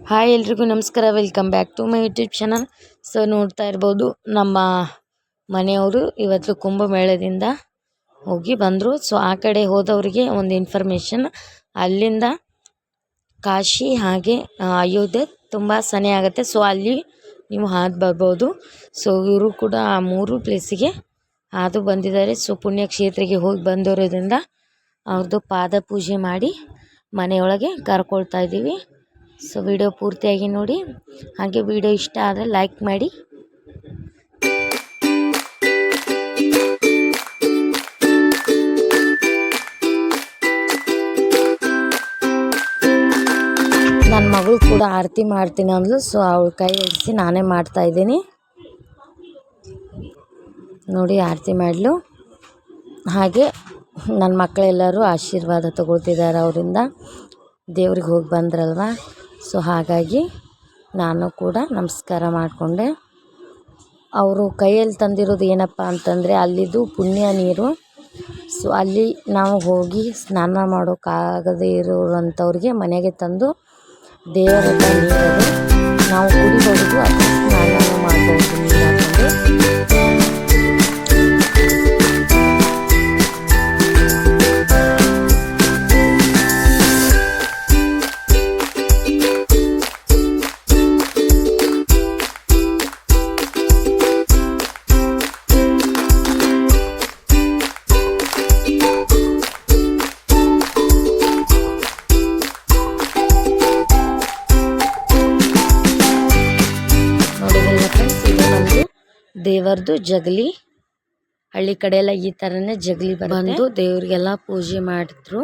Hi ಎಲ್ರಿಗೂ ನಮಸ್ಕಾರ, welcome back to my YouTube channel. So ನೋಡ್ತಾ ಇರ್ಬೋದು, ನಮ್ಮ ಮನೆಯವರು ಇವತ್ತು ಕುಂಭಮೇಳದಿಂದ ಹೋಗಿ ಬಂದರು. ಸೊ ಆ ಕಡೆ ಹೋದವರಿಗೆ ಒಂದು ಇನ್ಫಾರ್ಮೇಷನ್, ಅಲ್ಲಿಂದ ಕಾಶಿ ಹಾಗೆ ಅಯೋಧ್ಯೆ ತುಂಬ ಸನೆ ಆಗುತ್ತೆ. ಸೊ ಅಲ್ಲಿ ನೀವು ಹಾದು ಬರ್ಬೋದು. ಸೊ ಇವರು ಕೂಡ ಆ 3 ಪ್ಲೇಸಿಗೆ ಹಾದು ಬಂದಿದ್ದಾರೆ. ಸೊ ಪುಣ್ಯಕ್ಷೇತ್ರಿಗೆ ಹೋಗಿ ಬಂದಿರೋದ್ರಿಂದ ಅವ್ರದ್ದು ಪಾದ ಪೂಜೆ ಮಾಡಿ ಮನೆಯೊಳಗೆ ಕರ್ಕೊಳ್ತಾ ಇದ್ದೀವಿ. ಸೊ ವಿಡಿಯೋ ಪೂರ್ತಿಯಾಗಿ ನೋಡಿ, ಹಾಗೆ ವಿಡಿಯೋ ಇಷ್ಟ ಆದರೆ ಲೈಕ್ ಮಾಡಿ. ನನ್ನ ಮಗಳು ಕೂಡ ಆರತಿ ಮಾಡ್ತೀನಿ ಅಂದ್ಲು. ಸೊ ಅವಳ ಕೈ ಹಿಡಿಸಿ ನಾನೇ ಮಾಡ್ತಾ ಇದ್ದೀನಿ. ನೋಡಿ, ಆರತಿ ಮಾಡಲು. ಹಾಗೆ ನನ್ನ ಮಕ್ಕಳೆಲ್ಲರೂ ಆಶೀರ್ವಾದ ತಗೊಳ್ತಿದ್ದಾರೆ ಅವರಿಂದ. ದೇವ್ರಿಗೆ ಹೋಗಿ ಬಂದ್ರಲ್ವ, ಸೊ ಹಾಗಾಗಿ ನಾನು ಕೂಡ ನಮಸ್ಕಾರ ಮಾಡಿಕೊಂಡೆ. ಅವರು ಕೈಯಲ್ಲಿ ತಂದಿರೋದು ಏನಪ್ಪ ಅಂತಂದರೆ ಅಲ್ಲಿದ್ದು ಪುಣ್ಯ ನೀರು. ಸೊ ಅಲ್ಲಿ ನಾವು ಹೋಗಿ ಸ್ನಾನ ಮಾಡೋಕ್ಕಾಗದೇ ಇರೋವಂಥವ್ರಿಗೆ ಮನೆಗೆ ತಂದು ದೇವರ ನೀರದು ನಾವು ಕುಡಿಬಹುದು ಅಥವಾ ಸ್ನಾನ ಮಾಡ್ಬೋದು ನೀರು ಹಾಕೊಂಡು. ದೇವರದು ಜಗಲಿ, ಹಳ್ಳಿ ಕಡೆ ಎಲ್ಲ ಈ ಥರನೇ ಜಗಲಿ ಬಂದು ದೇವ್ರಿಗೆಲ್ಲ ಪೂಜೆ ಮಾಡಿದ್ರು.